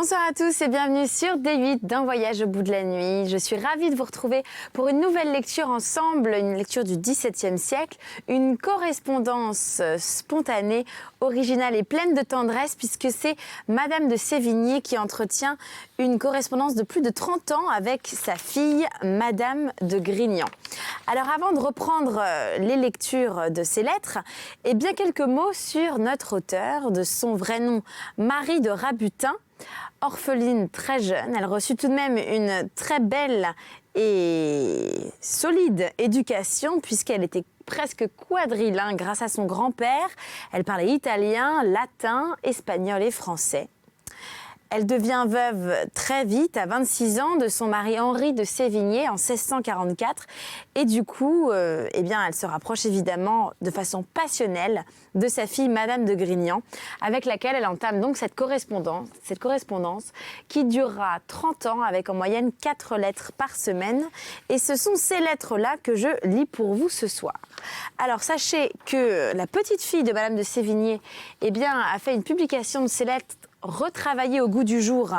Bonsoir à tous et bienvenue sur D8 d'un voyage au bout de la nuit. Je suis ravie de vous retrouver pour une nouvelle lecture ensemble, une lecture du XVIIe siècle, une correspondance spontanée, originale et pleine de tendresse puisque c'est Madame de Sévigné qui entretient une correspondance de plus de 30 ans avec sa fille Madame de Grignan. Alors avant de reprendre les lectures de ces lettres, eh bien quelques mots sur notre auteure, de son vrai nom Marie de Rabutin. Orpheline très jeune, elle reçut tout de même une très belle et solide éducation puisqu'elle était presque quadrilingue grâce à son grand-père. Elle parlait italien, latin, espagnol et français. Elle devient veuve très vite, à 26 ans, de son mari Henri de Sévigné en 1644. Et du coup, eh bien, elle se rapproche évidemment de façon passionnelle de sa fille Madame de Grignan, avec laquelle elle entame donc cette correspondance qui durera 30 ans avec en moyenne 4 lettres par semaine. Et ce sont ces lettres-là que je lis pour vous ce soir. Alors sachez que la petite fille de Madame de Sévigné eh bien, a fait une publication de ces lettres retravaillée au goût du jour,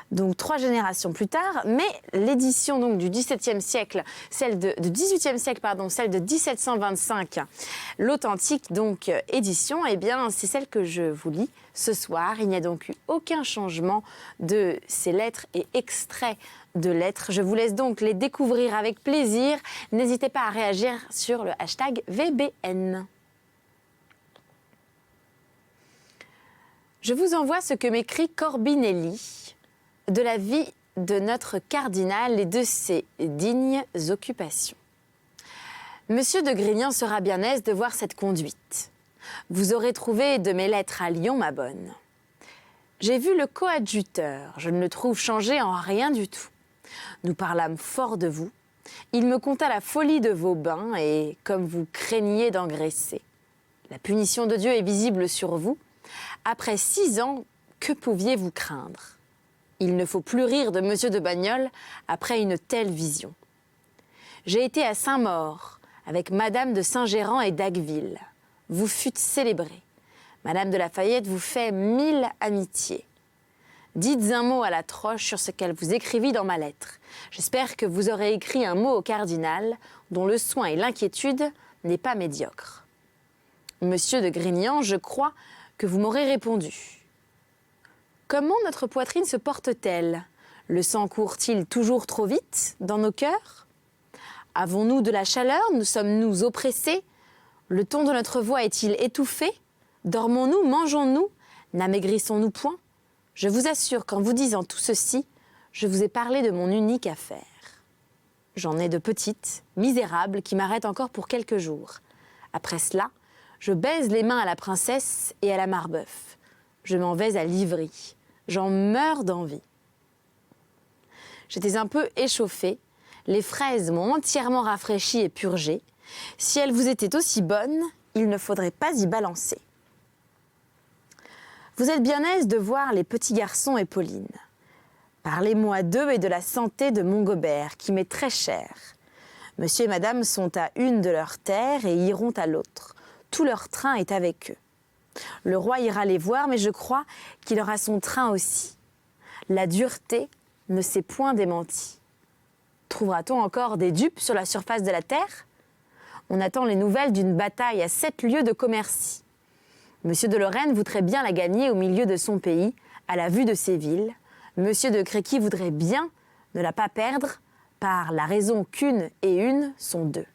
donc 3 générations plus tard, mais l'édition donc du XVIIe siècle, celle de XVIIIe siècle, pardon, celle de 1725, l'authentique donc édition, eh bien c'est celle que je vous lis ce soir. Il n'y a donc eu aucun changement de ces lettres et extraits de lettres. Je vous laisse donc les découvrir avec plaisir. N'hésitez pas à réagir sur le hashtag VBN. Je vous envoie ce que m'écrit Corbinelli de la vie de notre cardinal et de ses dignes occupations. Monsieur de Grignan sera bien aise de voir cette conduite. Vous aurez trouvé de mes lettres à Lyon, ma bonne. J'ai vu le coadjuteur, je ne le trouve changé en rien du tout. Nous parlâmes fort de vous. Il me conta la folie de vos bains et comme vous craigniez d'engraisser. La punition de Dieu est visible sur vous. Après 6 ans, que pouviez-vous craindre? Il ne faut plus rire de Monsieur de Bagnols après une telle vision. J'ai été à Saint-Maur avec Madame de Saint-Géran et d'Agueville. Vous fûtes célébrés. Madame de Lafayette vous fait 1000 amitiés. Dites un mot à la Troche sur ce qu'elle vous écrivit dans ma lettre. J'espère que vous aurez écrit un mot au cardinal dont le soin et l'inquiétude n'est pas médiocre. Monsieur de Grignan, je crois que vous m'aurez répondu. Comment notre poitrine se porte-t-elle? Le sang court-il toujours trop vite dans nos cœurs? Avons-nous de la chaleur? Nous sommes-nous oppressés? Le ton de notre voix est-il étouffé? Dormons-nous? Mangeons-nous? N'amaigrissons-nous point? Je vous assure qu'en vous disant tout ceci, je vous ai parlé de mon unique affaire. J'en ai de petites, misérables, qui m'arrêtent encore pour quelques jours. Après cela, je baise les mains à la princesse et à la Marbeuf. Je m'en vais à Livry. J'en meurs d'envie. J'étais un peu échauffée. Les fraises m'ont entièrement rafraîchie et purgée. Si elles vous étaient aussi bonnes, il ne faudrait pas y balancer. Vous êtes bien aise de voir les petits garçons et Pauline. Parlez-moi d'eux et de la santé de Montgobert, qui m'est très chère. Monsieur et madame sont à une de leurs terres et iront à l'autre. Tout leur train est avec eux. Le roi ira les voir, mais je crois qu'il aura son train aussi. La dureté ne s'est point démentie. Trouvera-t-on encore des dupes sur la surface de la terre? On attend les nouvelles d'une bataille à 7 lieues de Commercy. Monsieur de Lorraine voudrait bien la gagner au milieu de son pays, à la vue de ses villes. Monsieur de Créqui voudrait bien ne la pas perdre, par la raison qu'une et une sont 2.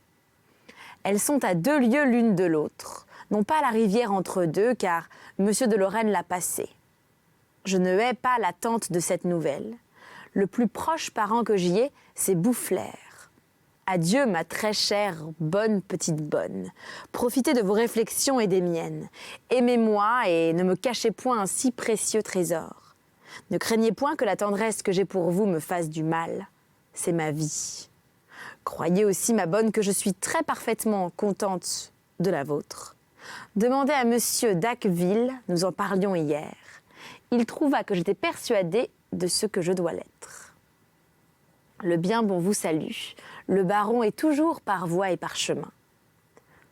Elles sont à 2 lieues l'une de l'autre, non pas la rivière entre deux, car Monsieur de Lorraine l'a passée. Je ne hais pas l'attente de cette nouvelle. Le plus proche parent que j'y ai, c'est Boufflers. Adieu, ma très chère, bonne petite bonne. Profitez de vos réflexions et des miennes. Aimez-moi et ne me cachez point un si précieux trésor. Ne craignez point que la tendresse que j'ai pour vous me fasse du mal. C'est ma vie. Croyez aussi, ma bonne, que je suis très parfaitement contente de la vôtre. Demandez à Monsieur d'Aqueville, nous en parlions hier. Il trouva que j'étais persuadée de ce que je dois l'être. Le bien bon vous salue. Le baron est toujours par voie et par chemin.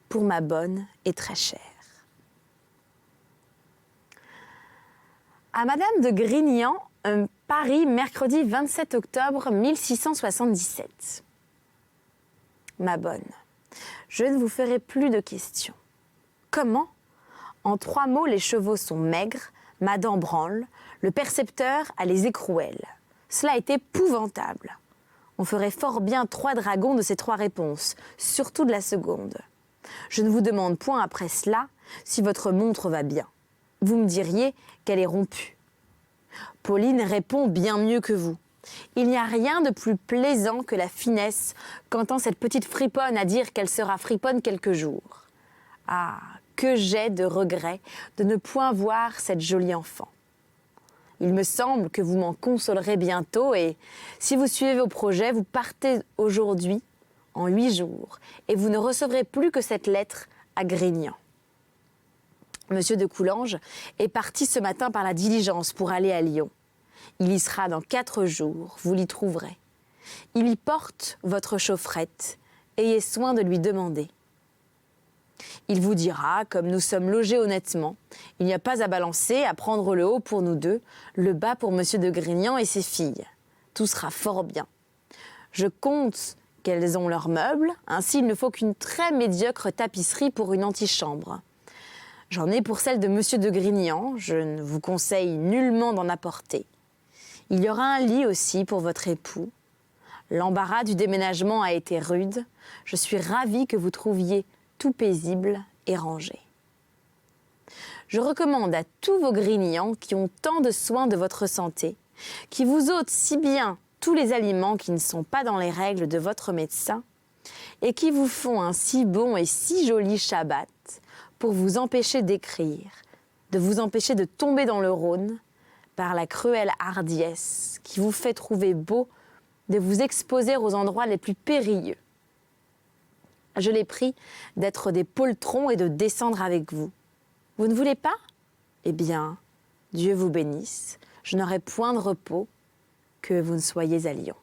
Pour ma bonne et très chère. À Madame de Grignan, Paris, mercredi 27 octobre 1677. Ma bonne, je ne vous ferai plus de questions. Comment ? En 3 mots, les chevaux sont maigres, ma dent branle, le percepteur a les écrouelles. Cela est épouvantable. On ferait fort bien 3 dragons de ces 3 réponses, surtout de la seconde. Je ne vous demande point après cela si votre montre va bien. Vous me diriez qu'elle est rompue. Pauline répond bien mieux que vous. Il n'y a rien de plus plaisant que la finesse qu'entend cette petite friponne à dire qu'elle sera friponne quelques jours. Ah, que j'ai de regrets de ne point voir cette jolie enfant. Il me semble que vous m'en consolerez bientôt et si vous suivez vos projets, vous partez aujourd'hui en 8 jours et vous ne recevrez plus que cette lettre à Grignan. Monsieur de Coulanges est parti ce matin par la diligence pour aller à Lyon. Il y sera dans 4 jours, vous l'y trouverez. Il y porte votre chaufferette, ayez soin de lui demander. Il vous dira, comme nous sommes logés honnêtement, il n'y a pas à balancer, à prendre le haut pour nous 2, le bas pour monsieur de Grignan et ses filles. Tout sera fort bien. Je compte qu'elles ont leurs meubles, ainsi il ne faut qu'une très médiocre tapisserie pour une antichambre. J'en ai pour celle de monsieur de Grignan, je ne vous conseille nullement d'en apporter. Il y aura un lit aussi pour votre époux. L'embarras du déménagement a été rude. Je suis ravie que vous trouviez tout paisible et rangé. Je recommande à tous vos Grignans qui ont tant de soin de votre santé, qui vous ôtent si bien tous les aliments qui ne sont pas dans les règles de votre médecin et qui vous font un si bon et si joli Shabbat pour vous empêcher d'écrire, de vous empêcher de tomber dans le Rhône par la cruelle hardiesse qui vous fait trouver beau de vous exposer aux endroits les plus périlleux. Je l'ai pris d'être des poltrons et de descendre avec vous. Vous ne voulez pas ? Eh bien, Dieu vous bénisse, je n'aurai point de repos que vous ne soyez à Lyon.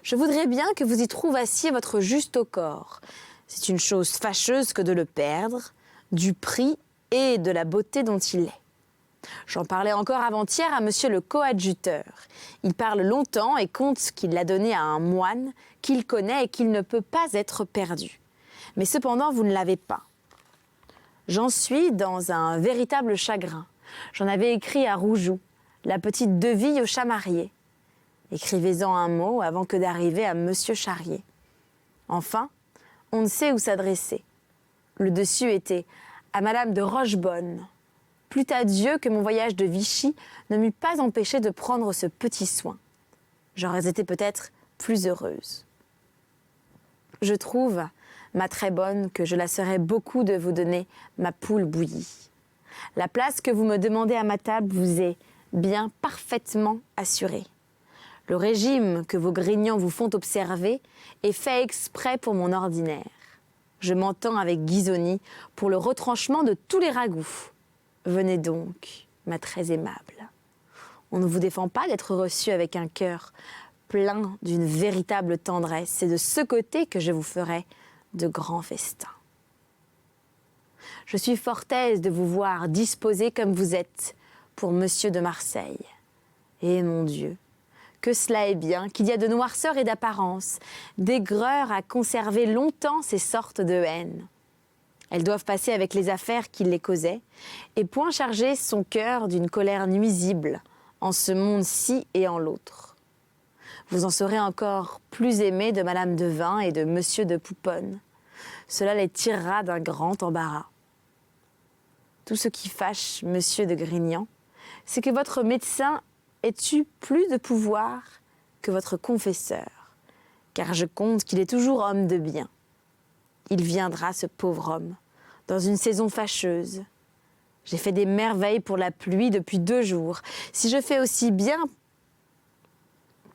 Je voudrais bien que vous y trouvassiez votre juste au corps. C'est une chose fâcheuse que de le perdre, du prix et de la beauté dont il est. J'en parlais encore avant-hier à monsieur le coadjuteur. Il parle longtemps et compte qu'il l'a donné à un moine qu'il connaît et qu'il ne peut pas être perdu. Mais cependant, vous ne l'avez pas. J'en suis dans un véritable chagrin. J'en avais écrit à Roujoux, la petite Deville au chat marié. Écrivez-en un mot avant que d'arriver à monsieur Charrier. Enfin, on ne sait où s'adresser. Le dessus était à madame de Rochebonne. Plût à Dieu que mon voyage de Vichy ne m'eût pas empêché de prendre ce petit soin. J'aurais été peut-être plus heureuse. Je trouve, ma très bonne, que je la serais beaucoup de vous donner ma poule bouillie. La place que vous me demandez à ma table vous est bien parfaitement assurée. Le régime que vos Grignans vous font observer est fait exprès pour mon ordinaire. Je m'entends avec Guisoni pour le retranchement de tous les ragoûts. Venez donc, ma très aimable. On ne vous défend pas d'être reçue avec un cœur plein d'une véritable tendresse. C'est de ce côté que je vous ferai de grands festins. Je suis fort aise de vous voir disposé comme vous êtes pour monsieur de Marseille. Et mon Dieu, que cela est bien, qu'il y a de noirceur et d'apparence, d'aigreur à conserver longtemps ces sortes de haine. Elles doivent passer avec les affaires qui les causaient, et point charger son cœur d'une colère nuisible en ce monde-ci et en l'autre. Vous en serez encore plus aimé de madame de Vin et de monsieur de Pouponne. Cela les tirera d'un grand embarras. Tout ce qui fâche monsieur de Grignan, c'est que votre médecin ait eu plus de pouvoir que votre confesseur, car je compte qu'il est toujours homme de bien. Il viendra, ce pauvre homme, dans une saison fâcheuse. J'ai fait des merveilles pour la pluie depuis 2 jours. Si je fais aussi bien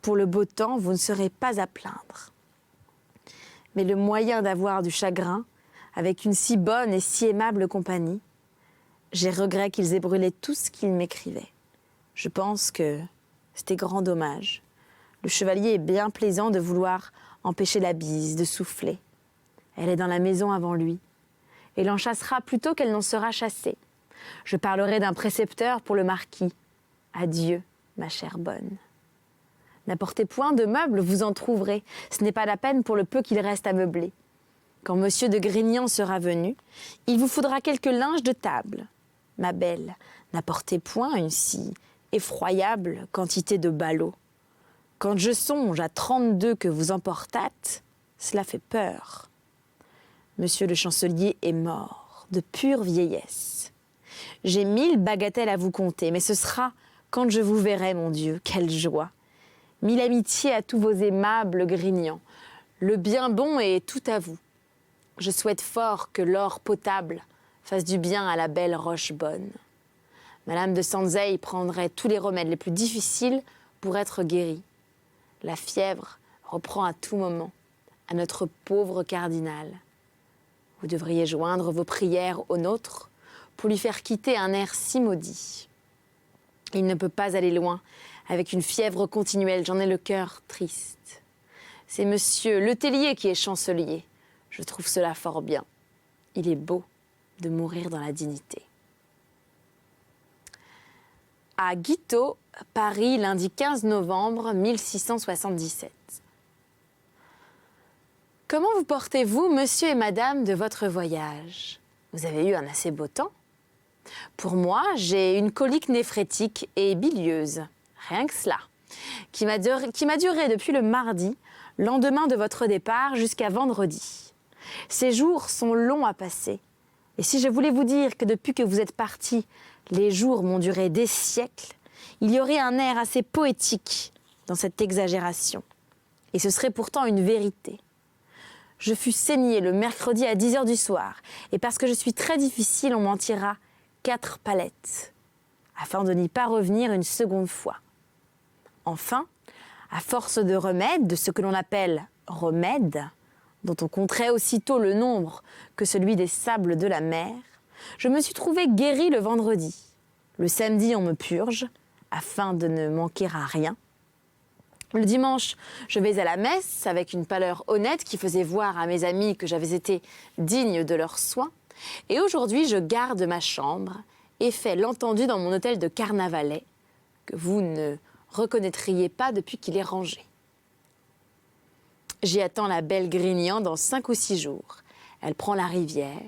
pour le beau temps, vous ne serez pas à plaindre. Mais le moyen d'avoir du chagrin, avec une si bonne et si aimable compagnie, j'ai regret qu'ils aient brûlé tout ce qu'ils m'écrivaient. Je pense que c'était grand dommage. Le chevalier est bien plaisant de vouloir empêcher la bise de souffler. Elle est dans la maison avant lui. Et l'en chassera plutôt qu'elle n'en sera chassée. Je parlerai d'un précepteur pour le marquis. Adieu, ma chère bonne. N'apportez point de meubles, vous en trouverez. Ce n'est pas la peine pour le peu qu'il reste à meubler. Quand monsieur de Grignan sera venu, il vous faudra quelques linges de table. Ma belle, n'apportez point une si effroyable quantité de ballots. Quand je songe à 32 que vous emportâtes, cela fait peur. Monsieur le chancelier est mort, de pure vieillesse. J'ai 1000 bagatelles à vous compter, mais ce sera quand je vous verrai, mon Dieu, quelle joie. 1000 amitiés à tous vos aimables Grignans. Le bien bon est tout à vous. Je souhaite fort que l'or potable fasse du bien à la belle Rochebonne. Madame de Sanzeille prendrait tous les remèdes les plus difficiles pour être guérie. La fièvre reprend à tout moment à notre pauvre cardinal. Vous devriez joindre vos prières aux nôtres pour lui faire quitter un air si maudit. Il ne peut pas aller loin avec une fièvre continuelle, j'en ai le cœur triste. C'est monsieur Letellier qui est chancelier. Je trouve cela fort bien. Il est beau de mourir dans la dignité. À Guitaut, Paris, lundi 15 novembre 1677. Comment vous portez-vous, monsieur et madame, de votre voyage? Vous avez eu un assez beau temps? Pour moi, j'ai une colique néphrétique et bilieuse, rien que cela, qui m'a duré depuis le mardi, lendemain de votre départ, jusqu'à vendredi. Ces jours sont longs à passer. Et si je voulais vous dire que depuis que vous êtes partis, les jours m'ont duré des siècles, il y aurait un air assez poétique dans cette exagération. Et ce serait pourtant une vérité. Je fus saignée le mercredi à 10h du soir, et parce que je suis très difficile, on m'en tirera 4 palettes, afin de n'y pas revenir une seconde fois. Enfin, à force de remèdes, de ce que l'on appelle remèdes, dont on compterait aussitôt le nombre que celui des sables de la mer, je me suis trouvée guérie le vendredi. Le samedi, on me purge, afin de ne manquer à rien. Le dimanche, je vais à la messe avec une pâleur honnête qui faisait voir à mes amis que j'avais été digne de leurs soins. Et aujourd'hui, je garde ma chambre et fais l'entendu dans mon hôtel de Carnavalet, que vous ne reconnaîtriez pas depuis qu'il est rangé. J'y attends la belle Grignan dans 5 ou 6 jours. Elle prend la rivière,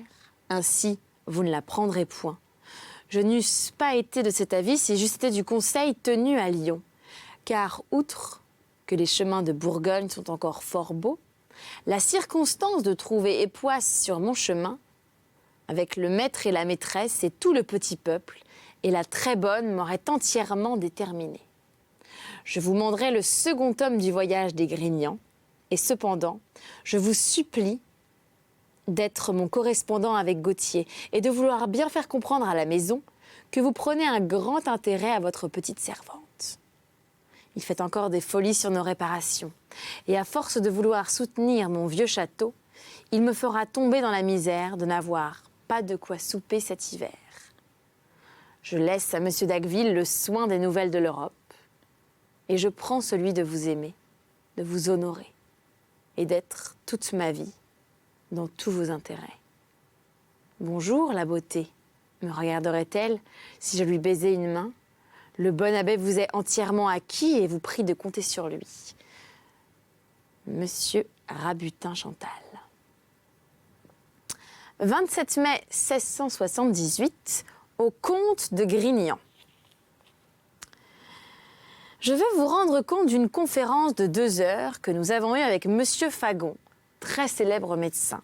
ainsi vous ne la prendrez point. Je n'eusse pas été de cet avis si j'eusse été du conseil tenu à Lyon, car outre que les chemins de Bourgogne sont encore fort beaux, la circonstance de trouver Époisse sur mon chemin, avec le maître et la maîtresse et tout le petit peuple, et la très bonne m'aurait entièrement déterminée. Je vous demanderai le second tome du voyage des Grignans, et cependant, je vous supplie d'être mon correspondant avec Gautier et de vouloir bien faire comprendre à la maison que vous prenez un grand intérêt à votre petite servante. Il fait encore des folies sur nos réparations, et à force de vouloir soutenir mon vieux château, il me fera tomber dans la misère de n'avoir pas de quoi souper cet hiver. Je laisse à M. d'Acqueville le soin des nouvelles de l'Europe, et je prends celui de vous aimer, de vous honorer, et d'être toute ma vie dans tous vos intérêts. Bonjour, la beauté, me regarderait-elle si je lui baisais une main? Le bon abbé vous est entièrement acquis et vous prie de compter sur lui. Monsieur Rabutin-Chantal. 27 mai 1678, au comte de Grignan. Je veux vous rendre compte d'une conférence de 2 heures que nous avons eue avec Monsieur Fagon, très célèbre médecin.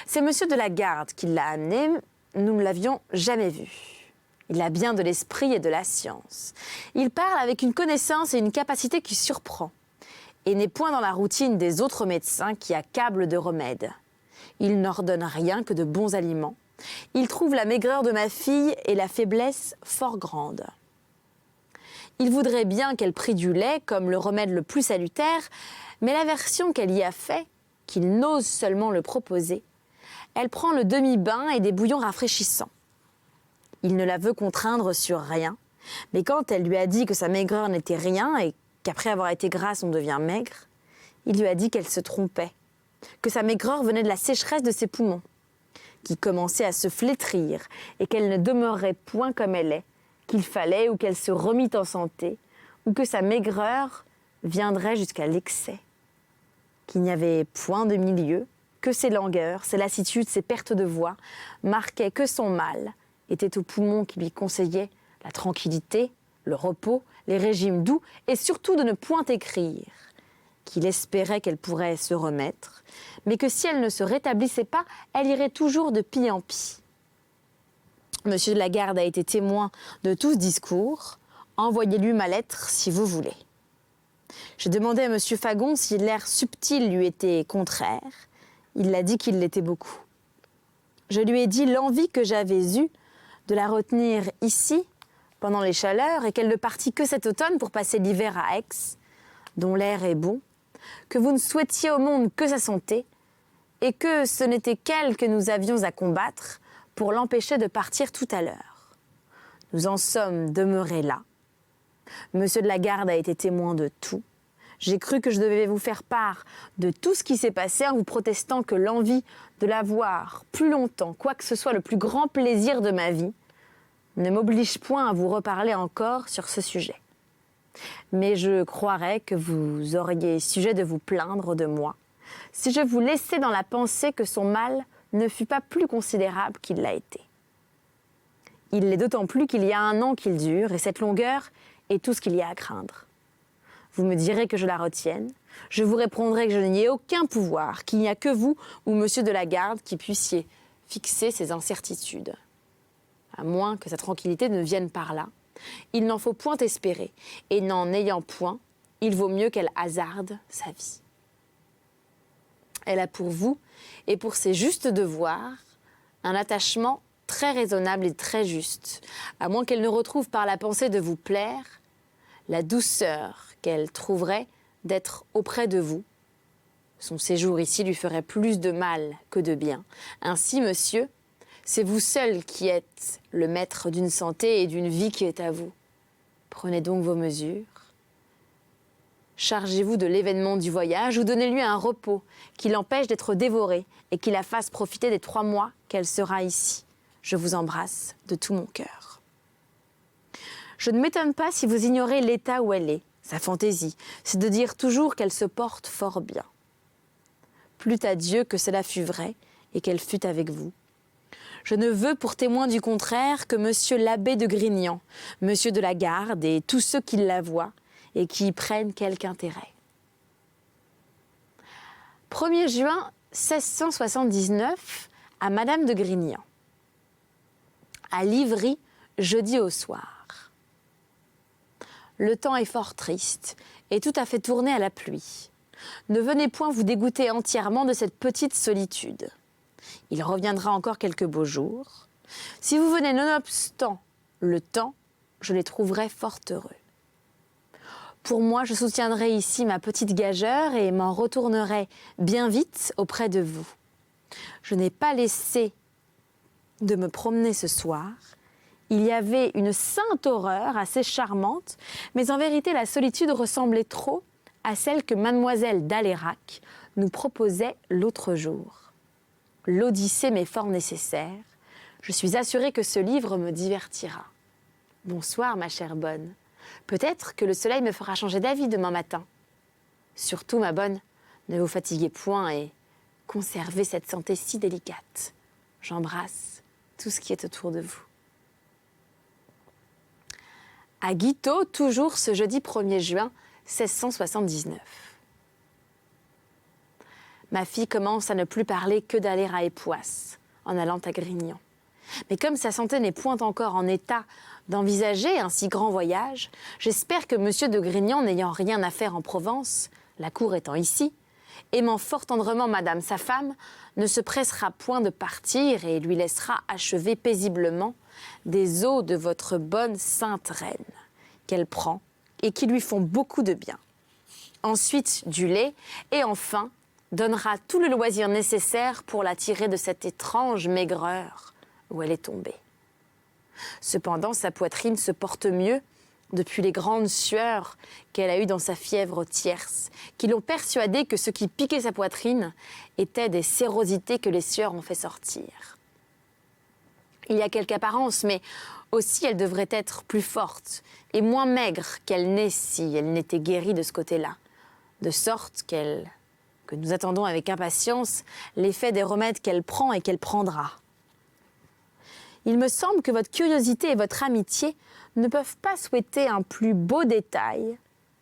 C'est Monsieur de la Garde qui l'a amené, nous ne l'avions jamais vu. Il a bien de l'esprit et de la science. Il parle avec une connaissance et une capacité qui surprend, et n'est point dans la routine des autres médecins qui accablent de remèdes. Il n'ordonne rien que de bons aliments. Il trouve la maigreur de ma fille et la faiblesse fort grande. Il voudrait bien qu'elle prît du lait comme le remède le plus salutaire, mais l'aversion qu'elle y a fait, qu'il n'ose seulement le proposer, elle prend le demi-bain et des bouillons rafraîchissants. Il ne la veut contraindre sur rien, mais quand elle lui a dit que sa maigreur n'était rien et qu'après avoir été grasse on devient maigre, il lui a dit qu'elle se trompait, que sa maigreur venait de la sécheresse de ses poumons, qui commençaient à se flétrir et qu'elle ne demeurerait point comme elle est, qu'il fallait ou qu'elle se remît en santé, ou que sa maigreur viendrait jusqu'à l'excès, qu'il n'y avait point de milieu, que ses langueurs, ses lassitudes, ses pertes de voix marquaient que son mal était au poumon qui lui conseillait la tranquillité, le repos, les régimes doux et surtout de ne point écrire, qu'il espérait qu'elle pourrait se remettre, mais que si elle ne se rétablissait pas, elle irait toujours de pis en pis. Monsieur de la Garde a été témoin de tout ce discours. Envoyez-lui ma lettre si vous voulez. J'ai demandé à monsieur Fagon si l'air subtil lui était contraire. Il l'a dit qu'il l'était beaucoup. Je lui ai dit l'envie que j'avais eue de la retenir ici pendant les chaleurs et qu'elle ne partit que cet automne pour passer l'hiver à Aix, dont l'air est bon, que vous ne souhaitiez au monde que sa santé et que ce n'était qu'elle que nous avions à combattre pour l'empêcher de partir tout à l'heure. Nous en sommes demeurés là. Monsieur de la Garde a été témoin de tout. J'ai cru que je devais vous faire part de tout ce qui s'est passé en vous protestant que l'envie de la voir plus longtemps, quoi que ce soit le plus grand plaisir de ma vie, ne m'oblige point à vous reparler encore sur ce sujet. Mais je croirais que vous auriez sujet de vous plaindre de moi si je vous laissais dans la pensée que son mal ne fut pas plus considérable qu'il l'a été. Il l'est d'autant plus qu'il y a 1 an qu'il dure, et cette longueur est tout ce qu'il y a à craindre. Vous me direz que je la retienne, je vous répondrai que je n'y ai aucun pouvoir, qu'il n'y a que vous ou monsieur de la Garde qui puissiez fixer ces incertitudes. À moins que sa tranquillité ne vienne par là, il n'en faut point espérer, et n'en ayant point, il vaut mieux qu'elle hasarde sa vie. Elle a pour vous et pour ses justes devoirs un attachement très raisonnable et très juste, à moins qu'elle ne retrouve par la pensée de vous plaire la douceur qu'elle trouverait d'être auprès de vous. Son séjour ici lui ferait plus de mal que de bien. Ainsi, monsieur, c'est vous seul qui êtes le maître d'une santé et d'une vie qui est à vous. Prenez donc vos mesures. Chargez-vous de l'événement du voyage ou donnez-lui un repos qui l'empêche d'être dévorée et qui la fasse profiter des 3 mois qu'elle sera ici. Je vous embrasse de tout mon cœur. Je ne m'étonne pas si vous ignorez l'état où elle est. Sa fantaisie, c'est de dire toujours qu'elle se porte fort bien. Plût à Dieu que cela fût vrai et qu'elle fût avec vous. Je ne veux pour témoin du contraire que monsieur l'abbé de Grignan, monsieur de la Garde et tous ceux qui la voient et qui y prennent quelque intérêt. 1er juin 1679, à madame de Grignan. À Livry, jeudi au soir. Le temps est fort triste et tout à fait tourné à la pluie. Ne venez point vous dégoûter entièrement de cette petite solitude. Il reviendra encore quelques beaux jours. Si vous venez nonobstant le temps, je les trouverai fort heureux. Pour moi, je soutiendrai ici ma petite gageure et m'en retournerai bien vite auprès de vous. Je n'ai pas laissé de me promener ce soir. Il y avait une sainte horreur assez charmante, mais en vérité la solitude ressemblait trop à celle que mademoiselle d'Alérac nous proposait l'autre jour. L'Odyssée m'est fort nécessaire. Je suis assurée que ce livre me divertira. Bonsoir, ma chère bonne. Peut-être que le soleil me fera changer d'avis demain matin. Surtout, ma bonne, ne vous fatiguez point et conservez cette santé si délicate. J'embrasse tout ce qui est autour de vous. À Guitaut, toujours ce jeudi 1er juin 1679. Ma fille commence à ne plus parler que d'aller à Époisse, en allant à Grignan. Mais comme sa santé n'est point encore en état d'envisager un si grand voyage, j'espère que monsieur de Grignan, n'ayant rien à faire en Provence, la cour étant ici, aimant fort tendrement madame sa femme, ne se pressera point de partir et lui laissera achever paisiblement des eaux de votre bonne sainte reine, qu'elle prend et qui lui font beaucoup de bien. Ensuite, du lait et enfin, donnera tout le loisir nécessaire pour la tirer de cette étrange maigreur où elle est tombée. Cependant, sa poitrine se porte mieux depuis les grandes sueurs qu'elle a eues dans sa fièvre tierce, qui l'ont persuadée que ce qui piquait sa poitrine était des sérosités que les sueurs ont fait sortir. Il y a quelque apparence, mais aussi elle devrait être plus forte et moins maigre qu'elle n'est si elle n'était guérie de ce côté-là. De sorte que nous attendons avec impatience l'effet des remèdes qu'elle prend et qu'elle prendra. Il me semble que votre curiosité et votre amitié ne peuvent pas souhaiter un plus beau détail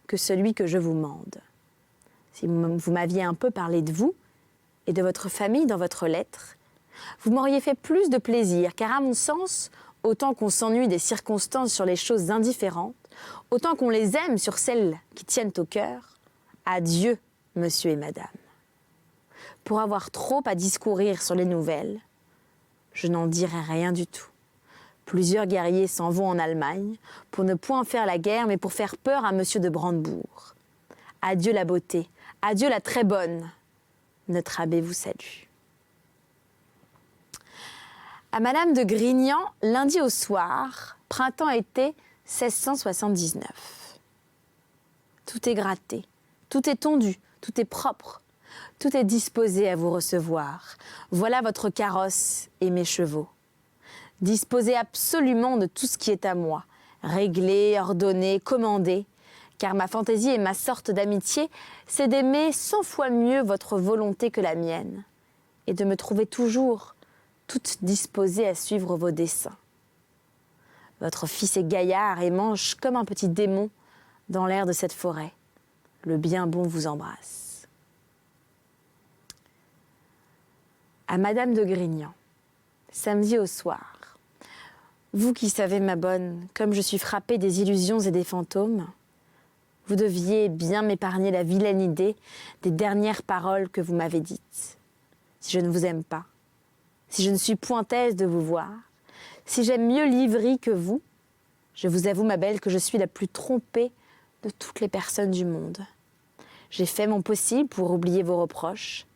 que celui que je vous mande. Si vous m'aviez un peu parlé de vous et de votre famille dans votre lettre, vous m'auriez fait plus de plaisir, car à mon sens, autant qu'on s'ennuie des circonstances sur les choses indifférentes, autant qu'on les aime sur celles qui tiennent au cœur, adieu, monsieur et madame. Pour avoir trop à discourir sur les nouvelles, je n'en dirai rien du tout. Plusieurs guerriers s'en vont en Allemagne pour ne point faire la guerre, mais pour faire peur à monsieur de Brandebourg. Adieu la beauté, adieu la très bonne. Notre abbé vous salue. À Madame de Grignan, lundi au soir, printemps-été 1679. Tout est gratté, tout est tondu, tout est propre, tout est disposé à vous recevoir. Voilà votre carrosse et mes chevaux. Disposez absolument de tout ce qui est à moi, réglé, ordonné, commandé, car ma fantaisie et ma sorte d'amitié, c'est d'aimer 100 fois mieux votre volonté que la mienne, et de me trouver toujours toute disposée à suivre vos desseins. Votre fils est gaillard et mange comme un petit démon dans l'air de cette forêt. Le bien bon vous embrasse. À Madame de Grignan, samedi au soir. Vous qui savez, ma bonne, comme je suis frappée des illusions et des fantômes, vous deviez bien m'épargner la vilaine idée des dernières paroles que vous m'avez dites. Si je ne vous aime pas, si je ne suis point aise de vous voir, si j'aime mieux Livry que vous, je vous avoue, ma belle, que je suis la plus trompée de toutes les personnes du monde. J'ai fait mon possible pour oublier vos reproches,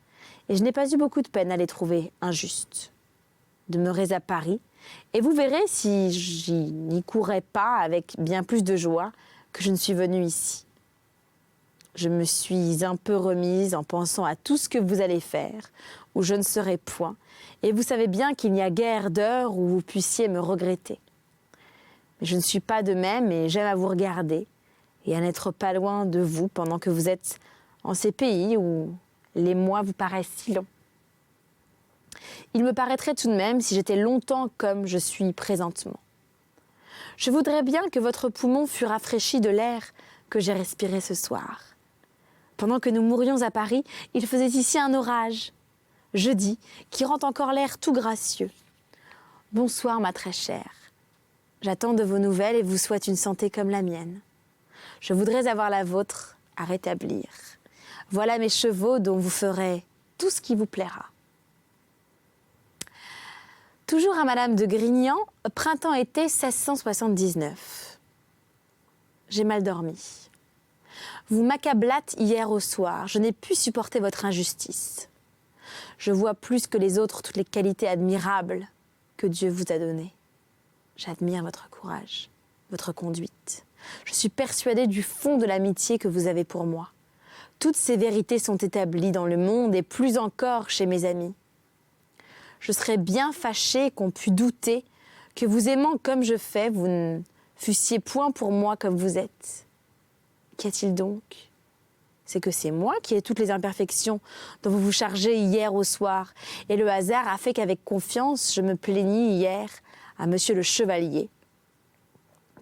et je n'ai pas eu beaucoup de peine à les trouver injustes. Demeurez à Paris, et vous verrez si je n'y courrais pas avec bien plus de joie que je ne suis venue ici. Je me suis un peu remise en pensant à tout ce que vous allez faire, où je ne serai point, et vous savez bien qu'il n'y a guère d'heure où vous puissiez me regretter. Mais je ne suis pas de même et j'aime à vous regarder et à n'être pas loin de vous pendant que vous êtes en ces pays où les mois vous paraissent si longs. Il me paraîtrait tout de même si j'étais longtemps comme je suis présentement. Je voudrais bien que votre poumon fût rafraîchi de l'air que j'ai respiré ce soir. Pendant que nous mourions à Paris, il faisait ici un orage, jeudi, qui rend encore l'air tout gracieux. Bonsoir, ma très chère. J'attends de vos nouvelles et vous souhaite une santé comme la mienne. Je voudrais avoir la vôtre à rétablir. Voilà mes chevaux dont vous ferez tout ce qui vous plaira. Toujours à Madame de Grignan, printemps-été 1679. J'ai mal dormi. Vous m'accablâtes hier au soir. Je n'ai pu supporter votre injustice. Je vois plus que les autres toutes les qualités admirables que Dieu vous a données. J'admire votre courage, votre conduite. Je suis persuadée du fond de l'amitié que vous avez pour moi. Toutes ces vérités sont établies dans le monde et plus encore chez mes amis. Je serais bien fâchée qu'on pût douter que vous aimant comme je fais, vous ne fussiez point pour moi comme vous êtes. Qu'y a-t-il donc ? C'est que c'est moi qui ai toutes les imperfections dont vous vous chargez hier au soir. Et le hasard a fait qu'avec confiance, je me plaignis hier à monsieur le chevalier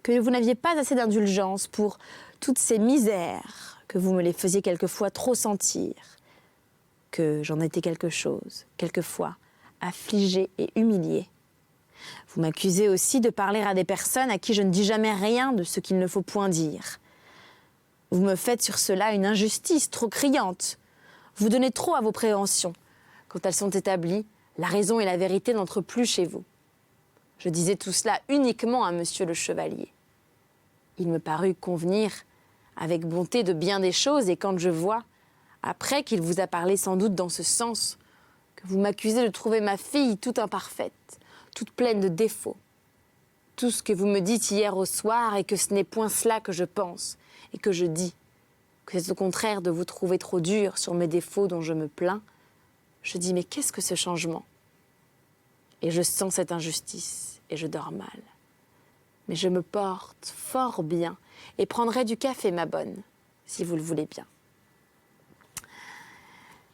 que vous n'aviez pas assez d'indulgence pour toutes ces misères, que vous me les faisiez quelquefois trop sentir, que j'en étais quelque chose, quelquefois affligée et humiliée. Vous m'accusez aussi de parler à des personnes à qui je ne dis jamais rien de ce qu'il ne faut point dire. Vous me faites sur cela une injustice trop criante. Vous donnez trop à vos préhensions. Quand elles sont établies, la raison et la vérité n'entrent plus chez vous. Je disais tout cela uniquement à monsieur le chevalier. Il me parut convenir avec bonté de bien des choses, et quand je vois, après qu'il vous a parlé sans doute dans ce sens, que vous m'accusez de trouver ma fille toute imparfaite, toute pleine de défauts, tout ce que vous me dites hier au soir et que ce n'est point cela que je pense et que je dis, que c'est au contraire de vous trouver trop dur sur mes défauts dont je me plains, je dis mais qu'est-ce que ce changement ? et je sens cette injustice et je dors mal. Mais je me porte fort bien et prendrai du café, ma bonne, si vous le voulez bien.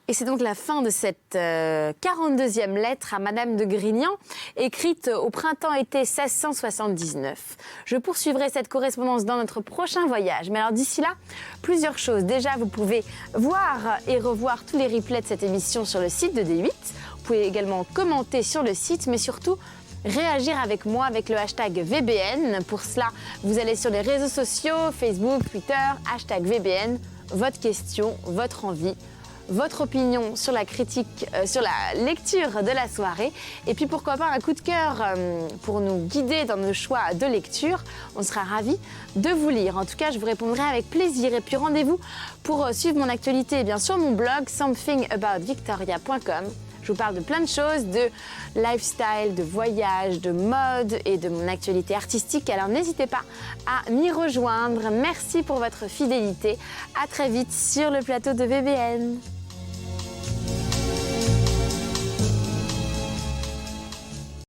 Et c'est donc la fin de cette 42e lettre à Madame de Grignan, écrite au printemps-été 1679. Je poursuivrai cette correspondance dans notre prochain voyage. Mais alors d'ici là, plusieurs choses. Déjà, vous pouvez voir et revoir tous les replays de cette émission sur le site de D8. Vous pouvez également commenter sur le site, mais surtout réagir avec moi avec le hashtag VBN. Pour cela, vous allez sur les réseaux sociaux, Facebook, Twitter, hashtag VBN, votre question, votre envie, votre opinion sur la critique, sur la lecture de la soirée. Et puis pourquoi pas un coup de cœur pour nous guider dans nos choix de lecture. On sera ravis de vous lire. En tout cas, je vous répondrai avec plaisir. Et puis rendez-vous pour suivre mon actualité bien sur mon blog somethingaboutVictoria.com. Je vous parle de plein de choses, de lifestyle, de voyage, de mode et de mon actualité artistique. Alors n'hésitez pas à m'y rejoindre. Merci pour votre fidélité. À très vite sur le plateau de VBN.